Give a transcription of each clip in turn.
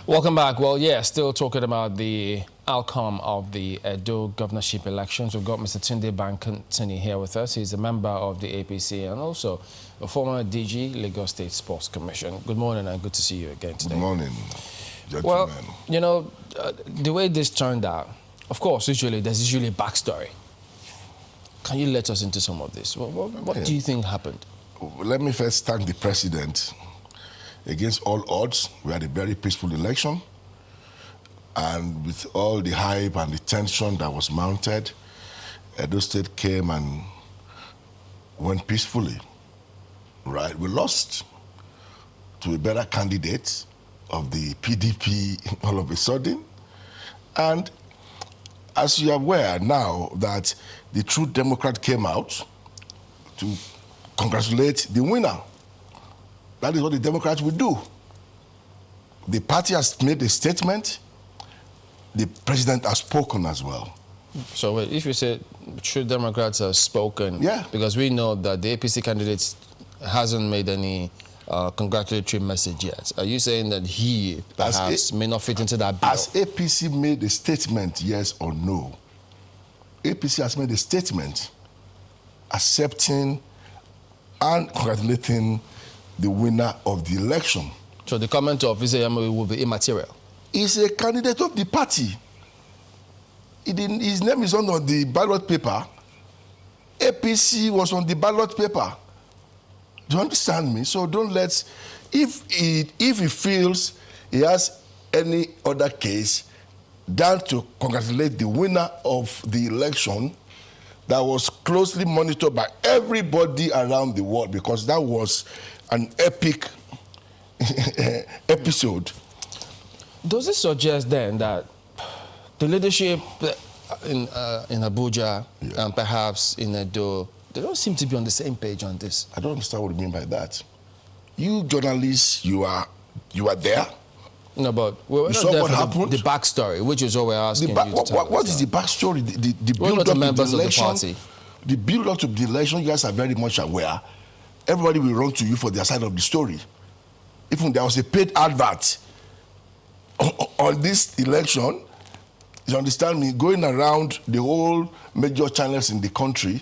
Welcome back. Well, yeah, still talking about the outcome of the Edo governorship elections. We've got Mr. Tunde Bankantini here with us. He's a member of the APC and also a former DG, Lagos State Sports Commission. Good morning and good to see you again today. Good morning, gentlemen. Well, you know, the way this turned out, of course, there's usually a backstory. Can you let us into some of this? What do you think happened? Let me first thank the president. Against all odds, we had a very peaceful election, and with all the hype and the tension that was mounted, Edo State came and went peacefully. Right, we lost to a better candidate of the PDP all of a sudden, and as you are aware now that the True Democrat came out to congratulate the winner. That is what the Democrats will do. The party has made a statement. The president has spoken as well. So wait, if you say True Democrats have spoken, yeah, because we know that the APC candidate hasn't made any congratulatory message yet. Are you saying that he perhaps may not fit into that bill? Has APC made a statement, yes or no? APC has made a statement accepting and congratulating the winner of the election. So the comment of Isayama will be immaterial? He's a candidate of the party. His name is on the ballot paper. APC was on the ballot paper. Do you understand me? So don't let, if he feels he has any other case than to congratulate the winner of the election that was closely monitored by everybody around the world, because that was an epic episode. Does it suggest then that the leadership in Abuja and perhaps in Edo, they don't seem to be on the same page on this? I don't understand what you mean by that. You journalists, you are there. No, but we're you not saw there what for happened. The backstory, which is what we're asking you to tell us. What is the backstory? The we're build not up members to the election. Of the party. The build up to the election, you guys are very much aware. Everybody will run to you for their side of the story. Even there was a paid advert on this election, you understand me, going around the whole major channels in the country,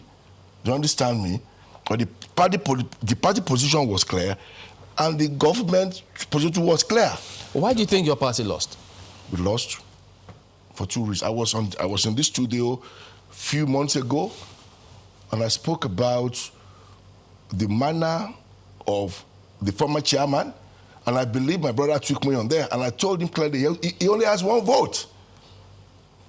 you understand me? But the party position was clear, and the government position was clear. Why do you think your party lost? We lost for 2 reasons. I was in this studio a few months ago, and I spoke about the manner of the former chairman, and I believe my brother took me on there, and I told him clearly he only has one vote,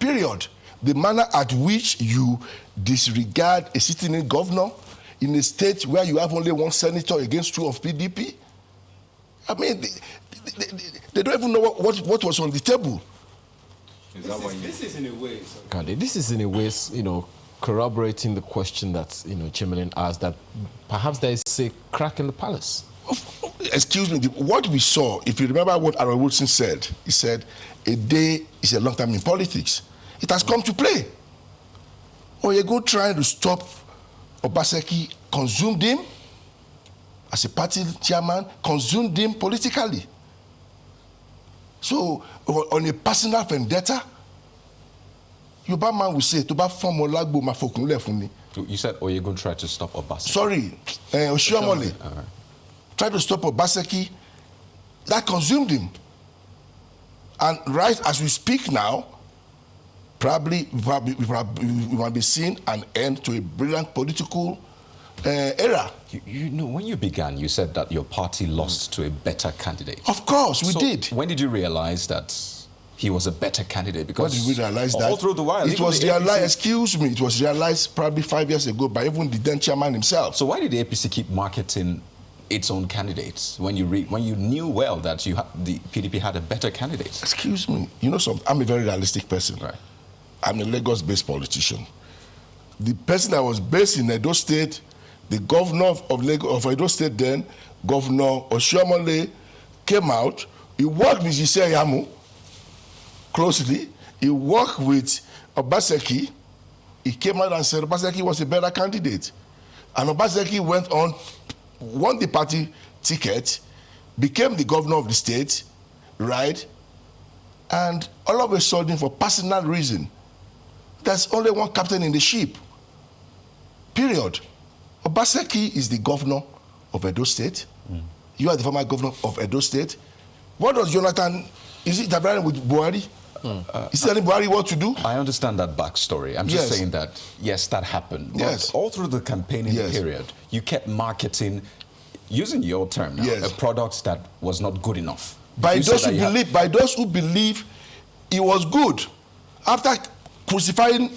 period. The manner at which you disregard a sitting governor in a state where you have only one senator against 2 of PDP, I mean, they don't even know what was on the table. This is in a way, this is in a way, corroborating the question that Chamberlain asked, that perhaps there is a crack in the palace. Excuse me. What we saw, if you remember what Aaron Wilson said, he said, "A day is a long time in politics." It has come to play. Oyego trying to stop Obaseki, consumed him as a party chairman, consumed him politically. So, on a personal vendetta, Yoruba man will say, "To ba form olagbo ma fokun le fun ni." You said Oyego tried to stop Obaseki. Sorry, Oshiomhole tried to stop Obaseki. That consumed him. And right as we speak now, probably we might be seeing an end to a brilliant political era. You know, when you began, you said that your party lost to a better candidate. Of course, we did. When did you realize that he was a better candidate? Because when did we realize that? All through the while. It was realized, excuse me, it was realized probably 5 years ago by even the then chairman himself. So why did the APC keep marketing its own candidates when you knew well that the PDP had a better candidate? Excuse me, I'm a very realistic person. Right. I'm a Lagos-based politician. The person that was based in Edo State, the governor of Edo State then, Governor Oshiomhole, came out. He worked with Yise Yamu closely. He worked with Obaseki. He came out and said Obaseki was a better candidate. And Obaseki went on, won the party ticket, became the governor of the state, right? And all of a sudden, for personal reason, there's only one captain in the ship. Period. Obaseki is the governor of Edo State. You are the former governor of Edo State. What does Jonathan, is it Tabrani with Buhari? Is telling Buhari what to do? I understand that backstory. I'm just saying that, yes, that happened. Yes. But all through the campaigning period, you kept marketing, using your term now, a product that was not good enough. By those who believe it was good. After crucifying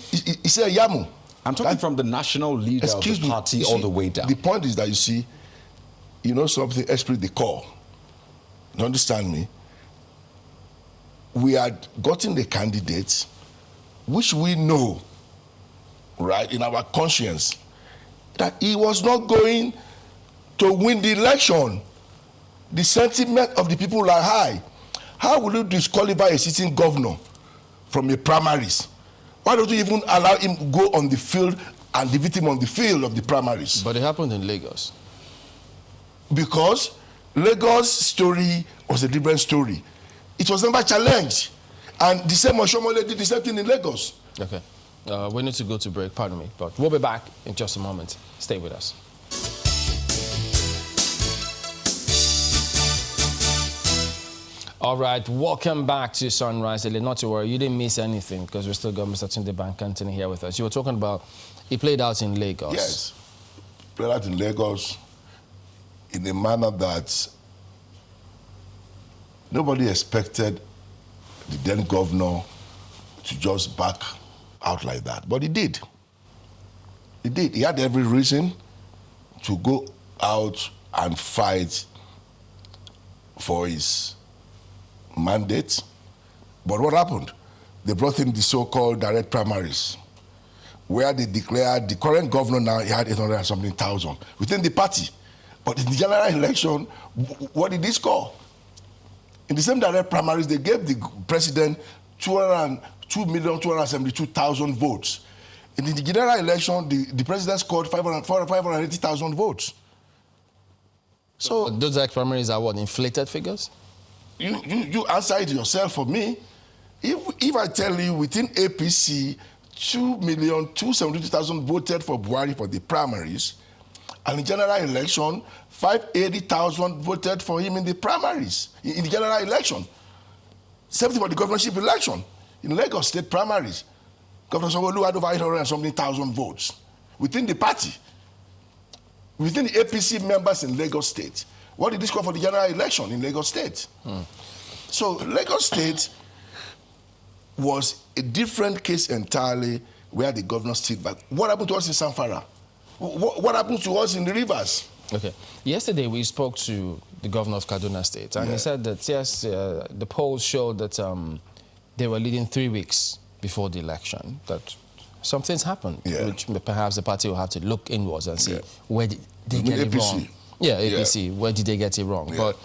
Ise Yamu. I'm talking from the national leader of the party all the way down. The point is that, you see, you know something, esprit de corps. You understand me? We had gotten the candidates which we know, right, in our conscience, that he was not going to win the election. The sentiment of the people are high. How will you disqualify a sitting governor from a primaries? Why don't you even allow him go on the field and defeat him on the field of the primaries? But it happened in Lagos. Because Lagos' story was a different story. It was never challenged. And the same Oshomole did the same thing in Lagos. Okay. We need to go to break, pardon me. But we'll be back in just a moment. Stay with us. All right, welcome back to Sunrise. Not to worry, you didn't miss anything because we still got Mr. Tunde Bankantini here with us. You were talking about, he played out in Lagos. Yes, played out in Lagos in a manner that nobody expected the then governor to just back out like that. But he did. He did. He had every reason to go out and fight for his mandate. But what happened? They brought in the so-called direct primaries, where they declared the current governor now, he had 800 and something thousand within the party. But in the general election, what did he score? In the same direct primaries, they gave the president 2,272,000 votes. In the general election, the president scored 580,000 votes. So those direct primaries are what, inflated figures? You answer it yourself for me. If I tell you within APC, 2,272,000 voted for Buhari for the primaries, and in general election, 580,000 voted for him in the primaries, in the general election. Same thing for the governorship election. In Lagos State primaries, Governor Sanwo-Olu had over 800 and something thousand votes within the party, within the APC members in Lagos State. What did he score for the general election in Lagos State? So Lagos State was a different case entirely where the governor stood back. What happened to us in Zamfara? What happened to us in the rivers? Okay. Yesterday we spoke to the governor of Kaduna State, and he said that, yes, the polls showed that they were leading 3 weeks before the election, that some things happened, which perhaps the party will have to look inwards and see where did they get it wrong. Yeah, APC, where did they get it wrong? But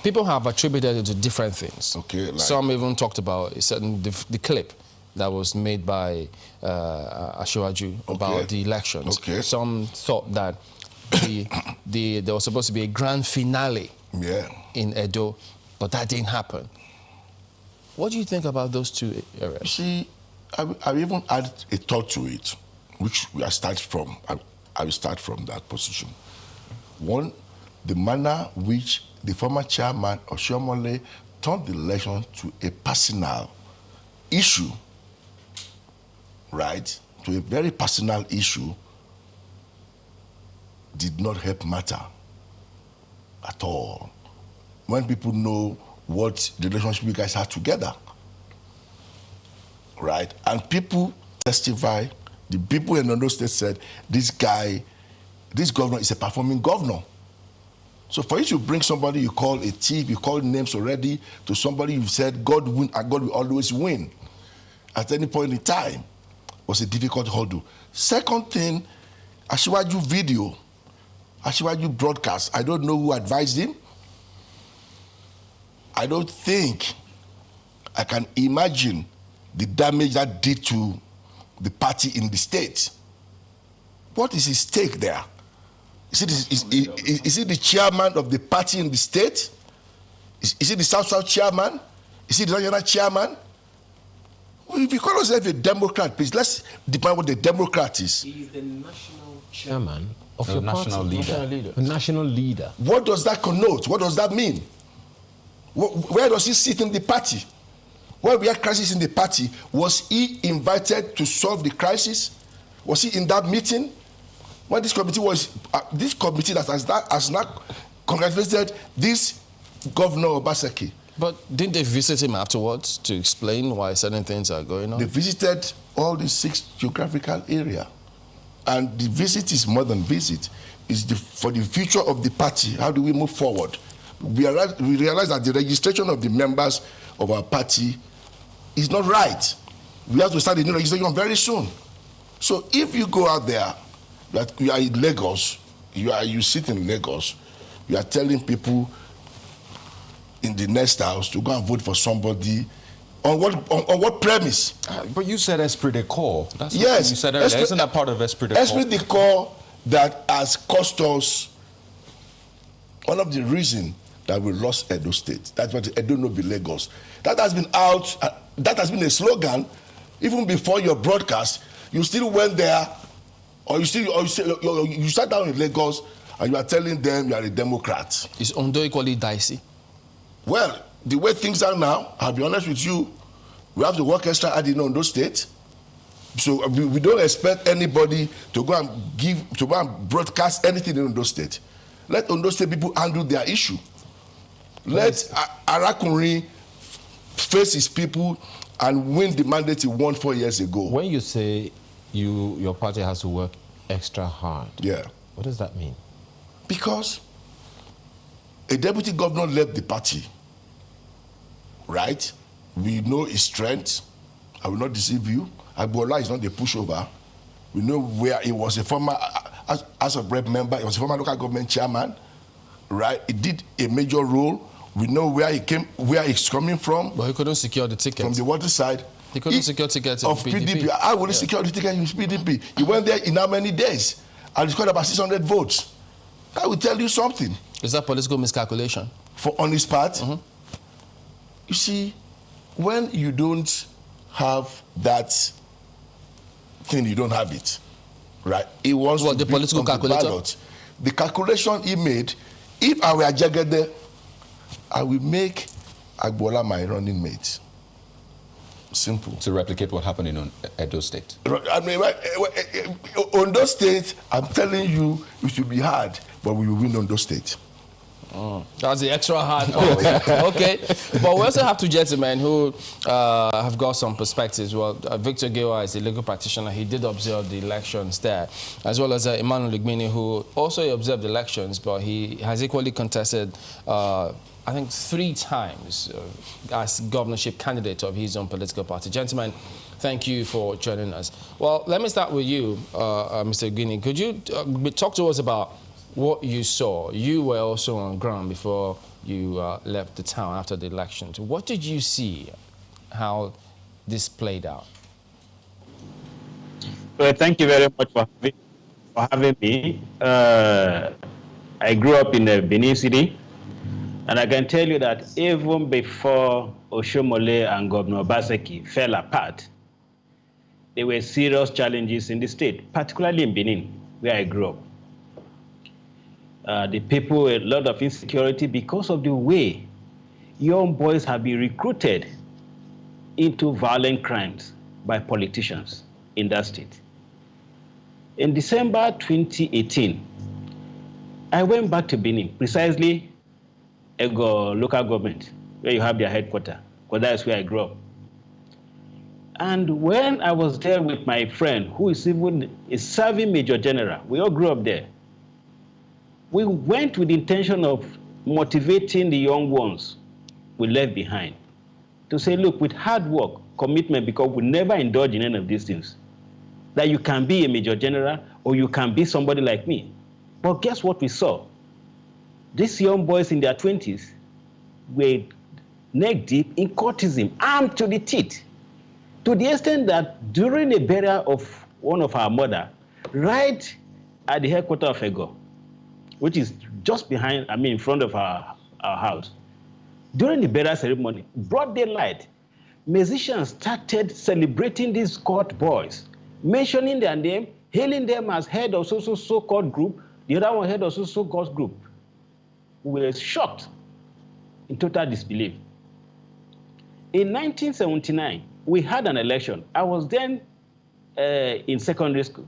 people have attributed it to different things. Okay, like some even talked about the clip that was made by Asiwaju about the elections. Some thought that there was supposed to be a grand finale in Edo, but that didn't happen. What do you think about those two areas? See, I even add a thought to it, which I start from. I will start from that position. One, the manner which the former chairman of Shomole turned the election to a personal issue, right, to a very personal issue, did not help matter at all. When people know what the relationship you guys had together, right, and people testify, the people in Ondo State said, this governor is a performing governor. So for you to bring somebody you call a thief, you call names already, to somebody you said God win and God will always win at any point in time, was a difficult hurdle. Second thing, Asiwaju video, Asiwaju broadcast, I don't know who advised him. I don't think I can imagine the damage that did to the party in the state. What is his stake there? Is he the chairman of the party in the state? Is he the South-South chairman? Is he the national chairman? If you call yourself a Democrat, please, let's define what the Democrat is. He is the national chairman of the your national party. leader. A national leader. What does that connote? What does that mean? Where does he sit in the party? When we had crisis in the party, was he invited to solve the crisis? Was he in that meeting? When this committee that has not congratulated this Governor Obaseki. But didn't they visit him afterwards to explain why certain things are going on? They visited all the 6 geographical area. And the visit is more than visit. It's for the future of the party. How do we move forward? We realize that the registration of the members of our party is not right. We have to start the new registration very soon. So if you go out there, that you are in Lagos, you sit in Lagos, you are telling people in the next house to go and vote for somebody on what premise? But you said esprit de corps. That's yes, what you said earlier. Isn't that part of esprit de corps? Esprit de corps that has cost us one of the reasons that we lost Edo State. That's what Edo no be Lagos. That has been out. That has been a slogan even before your broadcast. You still went there, or you sat down in Lagos and you are telling them you are a Democrat. Is Ondo equally dicey? Well, the way things are now, I'll be honest with you, we have to work extra hard in Ondo State. So we don't expect anybody to go and broadcast anything in Ondo State. Let Ondo State people handle their issue. Let Arakunri face his people and win the mandate he won 4 years ago. When you say your party has to work extra hard, yeah, what does that mean? Because a deputy governor left the party, right? We know his strength. I will not deceive you. Agbola is not a pushover. We know where he was a former House of Rep member. He was a former local government chairman, right? He did a major role. We know where he's coming from. But he couldn't secure the ticket. From the water side. He couldn't secure tickets of PDP. How will he secure the ticket in PDP? He went there in how many days? And he scored about 600 votes. I will tell you something. Is that political miscalculation? On his part? You see, when you don't have that thing, you don't have it, right? He wants to the political calculator? The calculation he made, if I were Jagede, I will make Agbola my running mate. Simple. To replicate what happened in Edo State. I mean, Ondo State, I'm telling you, it should be hard, but we will win Ondo State. That's the extra hard. Okay. But we also have two gentlemen who have got some perspectives. Well, Victor Gewa is a legal practitioner. He did observe the elections there, as well as Emmanuel Igbini, who also observed the elections, but he has equally contested I think 3 times as governorship candidate of his own political party. Gentlemen, thank you for joining us. Well, let me start with you, Mr. Igbini. Could you talk to us about what you saw? You were also on ground before you left the town after the elections. What did you see, how this played out? Well, thank you very much for having me. I grew up in Benin City. And I can tell you that even before Oshomole and Governor Obaseki fell apart, there were serious challenges in the state, particularly in Benin, where I grew up. The people, a lot of insecurity because of the way young boys have been recruited into violent crimes by politicians in that state. In December 2018, I went back to Benin, precisely Ego local government, where you have their headquarters, because that's where I grew up. And when I was there with my friend, who is even a serving major general, we all grew up there. We went with the intention of motivating the young ones we left behind to say, look, with hard work, commitment, because we never indulge in any of these things, that you can be a major general or you can be somebody like me. But guess what we saw? These young boys in their 20s were neck deep in courtism, armed to the teeth, to the extent that during a burial of one of our mother, right at the headquarters of Ego, which is just behind, in front of our house, During the burial ceremony, broad daylight, musicians started celebrating these court boys, mentioning their name, hailing them as head of so-called group, the other one head of so-called group. We were shocked, in total disbelief. In 1979, we had an election. I was then in secondary school.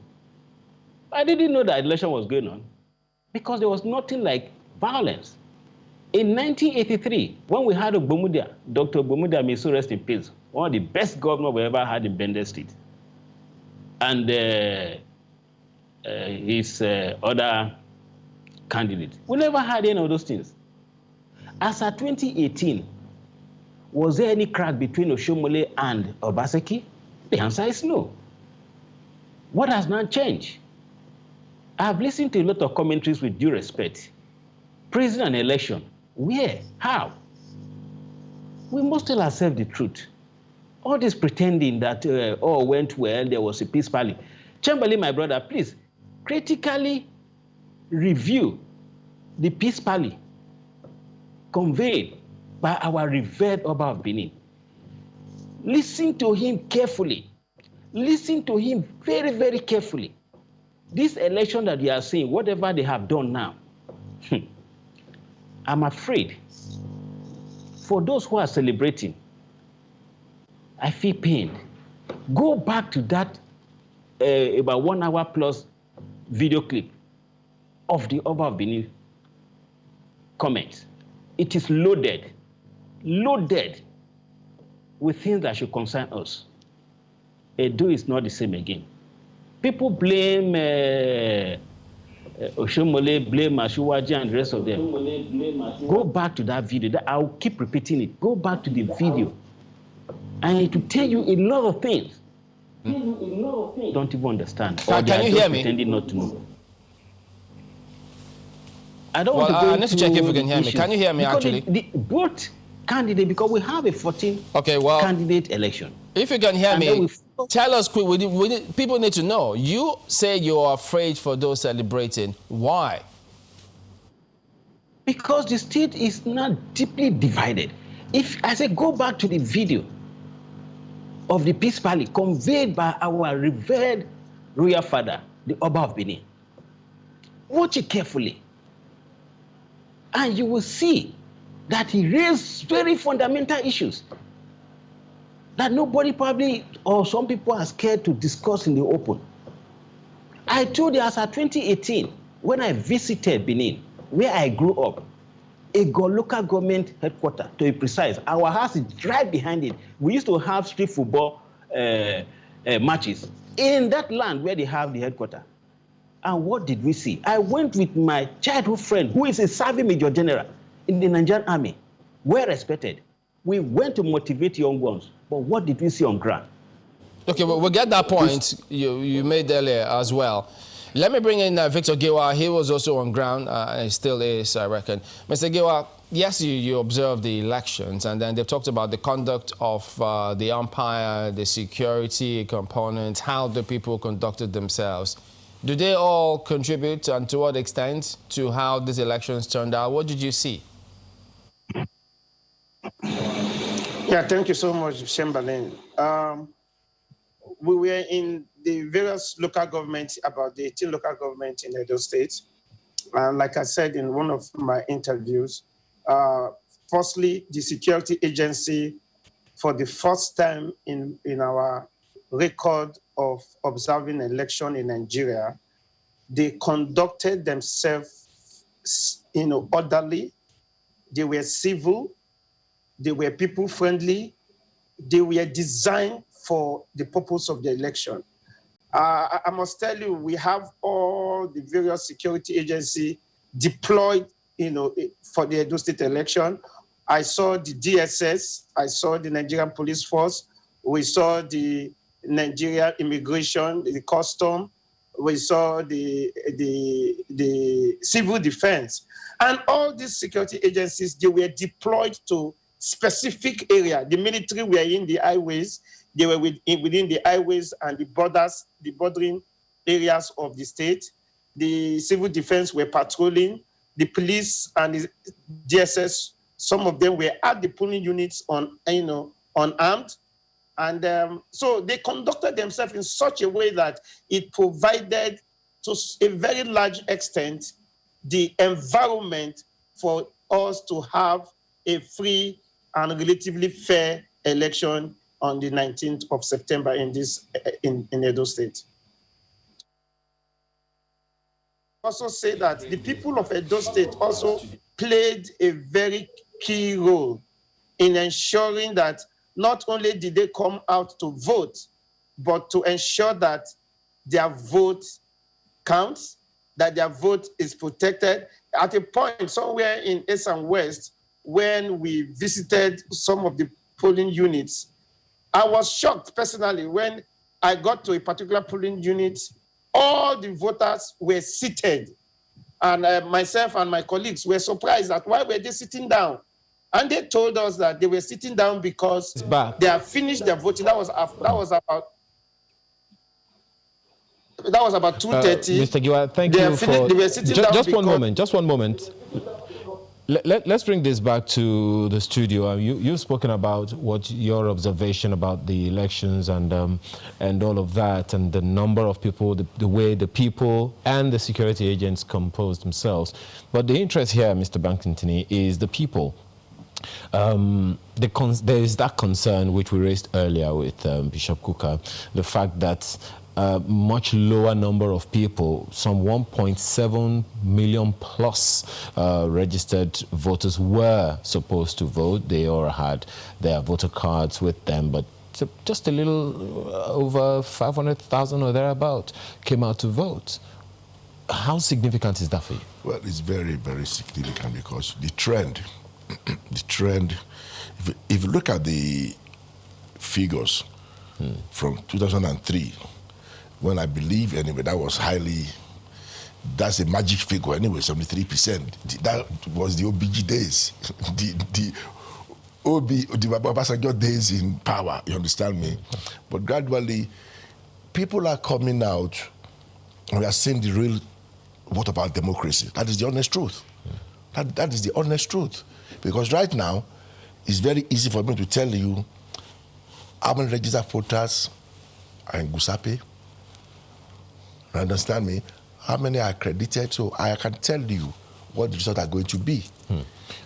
I didn't know that election was going on because there was nothing like violence. In 1983, when we had Ogbomudia, Dr. Ogbomudia, may so rest in peace, one of the best governors we ever had in Bendel State, and his other candidate. We never had any of those things. As of 2018, was there any crack between Oshomole and Obaseki? The answer is no. What has now changed? I have listened to a lot of commentaries with due respect. Praising an election. Where? How? We must tell ourselves the truth. All this pretending that all went well, there was a peace rally. Chamberlain, my brother, please critically review the peace rally conveyed by our revered Oba of Benin. Listen to him carefully. Listen to him very, very carefully. This election that you are seeing, whatever they have done now, I'm afraid for those who are celebrating, I feel pained. Go back to that about 1 hour plus video clip of the Oba of Benin comments. It is loaded with things that should concern us. Edo is not the same again. People blame Oshomole, blame Ashuwaji and the rest of them. Go back to that video. I'll keep repeating it. Go back to the video. And it will tell you a lot of things. Don't even understand. Can you hear me? Pretending not to know. I don't well, want to go I need to check if you can hear me. Can you hear me because actually? Both candidates, because we have a 14 candidate election. If you can hear me, tell us quick. People need to know. You say you're afraid for those celebrating. Why? Because the state is not deeply divided. If I say go back to the video of the peace rally conveyed by our revered royal father, the Oba of Benin, watch it carefully. And you will see that he raised very fundamental issues that nobody probably, or some people are scared to discuss in the open. I told you as of 2018, when I visited Benin, where I grew up, a local government headquarters, to be precise, our house is right behind it. We used to have street football matches in that land where they have the headquarters. And what did we see? I went with my childhood friend, who is a serving major general in the Nigerian army, well respected. We went to motivate young ones, but what did we see on ground? Okay, well, we'll get that point you made earlier as well. Let me bring in Victor Giwa. He was also on ground, and he still is, I reckon. Mr. Giwa, yes, you observed the elections, and then they've talked about the conduct of the umpire, the security component, how the people conducted themselves. Do they all contribute, and to what extent, to how these elections turned out? What did you see? Yeah, thank you so much, Chamberlain. We were in the various local governments, about the 18 local governments in Edo State. And like I said in one of my interviews, firstly, the security agency, for the first time in our record of observing election in Nigeria, they conducted themselves, orderly. They were civil. They were people-friendly. They were designed for the purpose of the election. I must tell you, we have all the various security agencies deployed, for the Edo State election. I saw the DSS. I saw the Nigerian Police Force. We saw the Nigeria Immigration, the Custom. We saw the Civil Defense. And all these security agencies, they were deployed to specific area. The military were in the highways. They were within the highways and the borders, the bordering areas of the state. The civil defense were patrolling. The police and the DSS Some of them were at the polling units unarmed. And so they conducted themselves in such a way that it provided to a very large extent the environment for us to have a free and relatively fair election on the 19th of September in Edo State. Also say that the people of Edo State also played a very key role in ensuring that not only did they come out to vote, but to ensure that their vote counts, that their vote is protected. At a point somewhere in East and West, when we visited some of the polling units, I was shocked personally when I got to a particular polling unit. All the voters were seated, and myself and my colleagues were surprised at why were they sitting down. And they told us that they were sitting down because they have finished their voting. That was about 2:30. Mr. Giwa, thank you for... They were sitting down just one moment. Let's bring this back to the studio. You've spoken about what your observation about the elections and all of that, and the number of people, the way the people and the security agents compose themselves. But the interest here, Mr. Bankintini, is the people. There is that concern which we raised earlier with Bishop Kuka, the fact that much lower number of people, some 1.7 million plus registered voters were supposed to vote. They all had their voter cards with them, but just a little over 500,000 or thereabout came out to vote. How significant is that for you? Well, it's very, very significant because the trend, if you look at the figures from 2003, when I believe, anyway, that's a magic figure anyway, 73%. That was the OBG days, the Obasanjo days in power, you understand me? But gradually, people are coming out, and we are seeing the real, what about democracy? That is the honest truth. That is the honest truth. Because right now, it's very easy for me to tell you how many registered voters are in Gusape. You understand me? How many are accredited? So I can tell you what the results are going to be.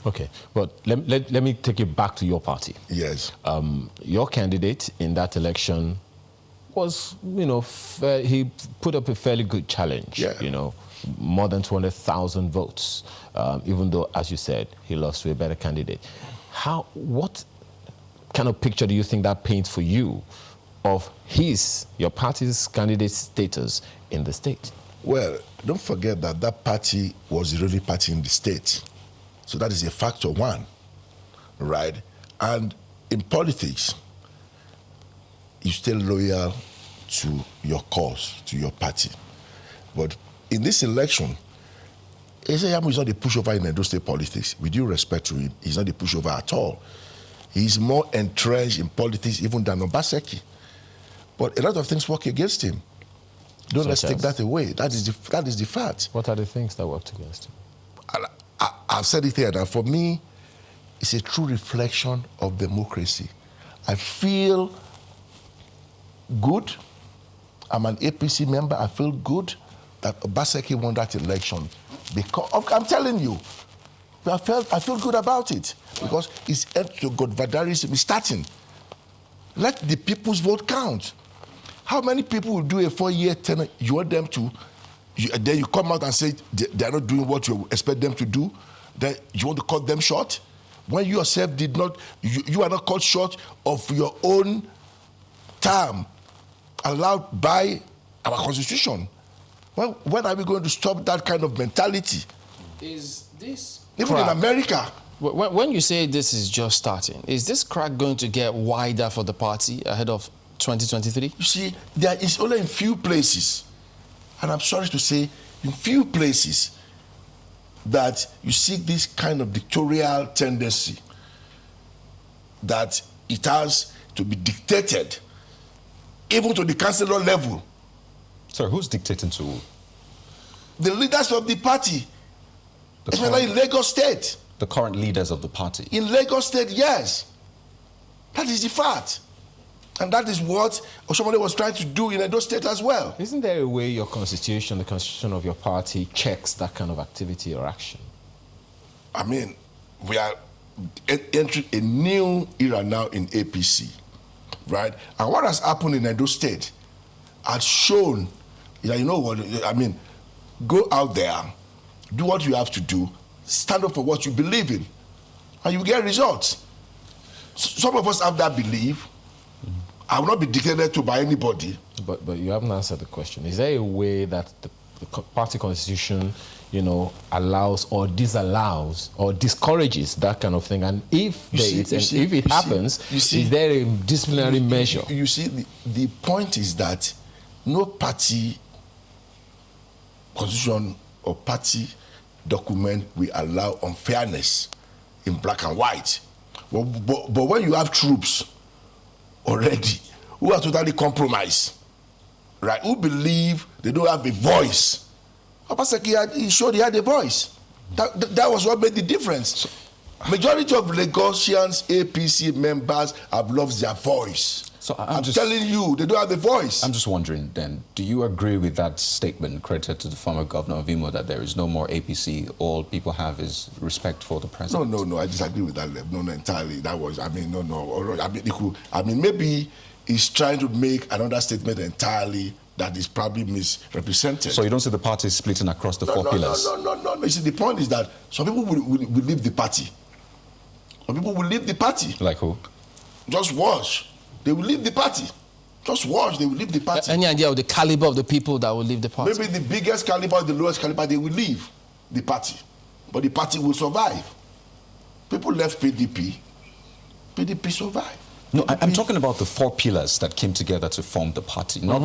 Okay, but let me take you back to your party. Yes. Your candidate in that election was, he put up a fairly good challenge. Yeah. More than 200,000 votes, even though, as you said, he lost to a better candidate. What kind of picture do you think that paints for you of your party's candidate status in the state? Well, don't forget that party was the only party in the state. So that is a factor one, right? And in politics, you stay loyal to your cause, to your party. But in this election, Ezeyamu is not a pushover in Edo State politics. With due respect to him, he's not a pushover at all. He's more entrenched in politics even than Obaseki. But a lot of things work against him. Let's take that away. That is the fact. What are the things that worked against him? I've said it here, that for me, it's a true reflection of democracy. I feel good. I'm an APC member. I feel good that Obaseki won that election. Because I'm telling you, I feel good about it. Because it's end to Godfatherism is starting. Let the people's vote count. How many people will do a 4-year tenure? You want them to, then you come out and say they're not doing what you expect them to do. Then you want to cut them short? When you yourself did not, you are not cut short of your own term allowed by our constitution. When are we going to stop that kind of mentality? Is this even crack, in America? When you say this is just starting, is this crack going to get wider for the party ahead of 2023? You see, there is only in few places, and I'm sorry to say, in few places that you see this kind of dictatorial tendency, that it has to be dictated even to the councillor level. Sir, who's dictating to who? The leaders of the party, especially in Lagos State. The current leaders of the party? In Lagos State, yes. That is the fact. And that is what Oshomole was trying to do in Edo State as well. Isn't there a way your constitution, the constitution of your party, checks that kind of activity or action? I mean, we are entering a new era now in APC, right? And what has happened in Edo State has shown that, you know what, I mean, go out there, do what you have to do, stand up for what you believe in, and you get results. Some of us have that belief. I will not be dictated to by anybody. But you haven't answered the question. Is there a way that the party constitution, you know, allows or disallows or discourages that kind of thing? And if it happens, is there a disciplinary measure? You see, the point is that no party constitution or party document will allow unfairness in black and white. But when you have troops already who are totally compromised, right, who believe they don't have a voice, he showed he had a voice. That was what made the difference. Majority of Lagosians, APC members have lost their voice. So I'm just telling you, they don't have a voice. I'm just wondering then, do you agree with that statement credited to the former governor of Imo that there is no more APC, all people have is respect for the president? No, I disagree with that. No, entirely. That was, maybe he's trying to make another statement entirely that is probably misrepresented. So you don't see the party splitting across the four pillars? No. You see, the point is that some people will leave the party. Some people will leave the party. Like who? Just watch. They will leave the party. Just watch, they will leave the party. Any idea of the caliber of the people that will leave the party? Maybe the biggest caliber, the lowest caliber, they will leave the party. But the party will survive. People left PDP. PDP survived. No, I'm talking about the four pillars that came together to form the party, not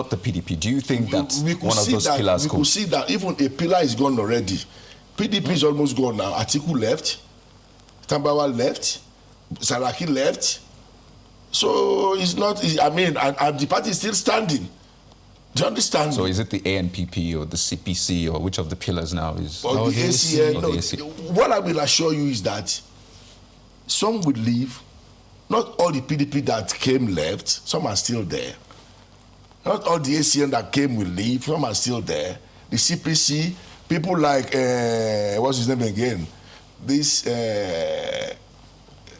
the PDP. Do you think that one of those pillars we could see that even a pillar is gone already. PDP is almost gone now. Atiku left. Tambawa left. Saraki left. So it's not, I mean, and the party is still standing. Do you understand? So is it the ANPP or the CPC or which of the pillars now is? Or the ACN. No, what I will assure you is that some will leave. Not all the PDP that came left. Some are still there. Not all the ACN that came will leave. Some are still there. The CPC, people like, what's his name again? This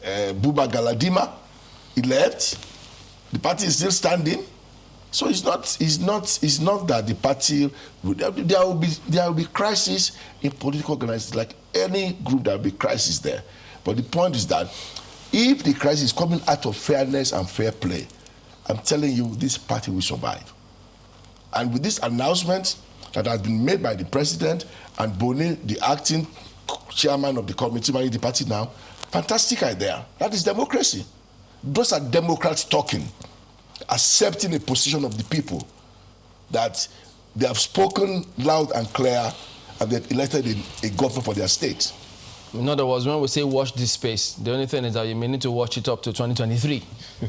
Buba Galadima. He left. The party is still standing. So it's not that the party there will be crisis in political organization. Like any group, there will be crisis there. But the point is that if the crisis is coming out of fairness and fair play, I'm telling you, this party will survive. And with this announcement that has been made by the president and Boni, the acting chairman of the committee managing the party now, fantastic idea. That is democracy. Those are Democrats talking, accepting a position of the people that they have spoken loud and clear and they've elected a governor for their state. In other words, when we say watch this space, the only thing is that you may need to watch it up to 2023.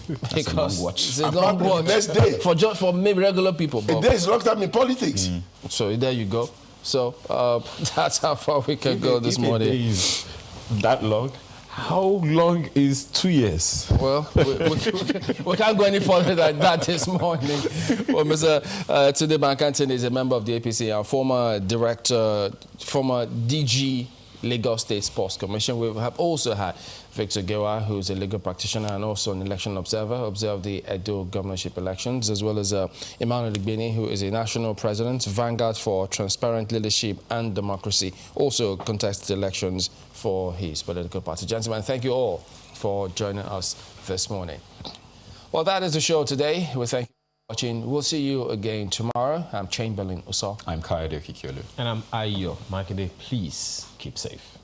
That's a long watch. It's a long watch. Next day. For maybe regular people. A day is a long time in politics. So there you go. So that's how far we can go this morning. A day is that long? How long is 2 years? Well, we can't go any further than that this morning. Well, Mr. Tunde Bankantini is a member of the APC and former DG Lagos State Sports Commission. We have also had Victor Gewa, who is a legal practitioner and also an election observer, observed the Edo governorship elections, as well as Emmanuel Igbini, who is a national president, vanguard for transparent leadership and democracy, also contested elections for his political party. Gentlemen, thank you all for joining us this morning. Well, that is the show today. We thank you for watching. We'll see you again tomorrow. I'm Chamberlain Uso. I'm Kayode Kikiolu. And I'm Ayo Makide. Please keep safe.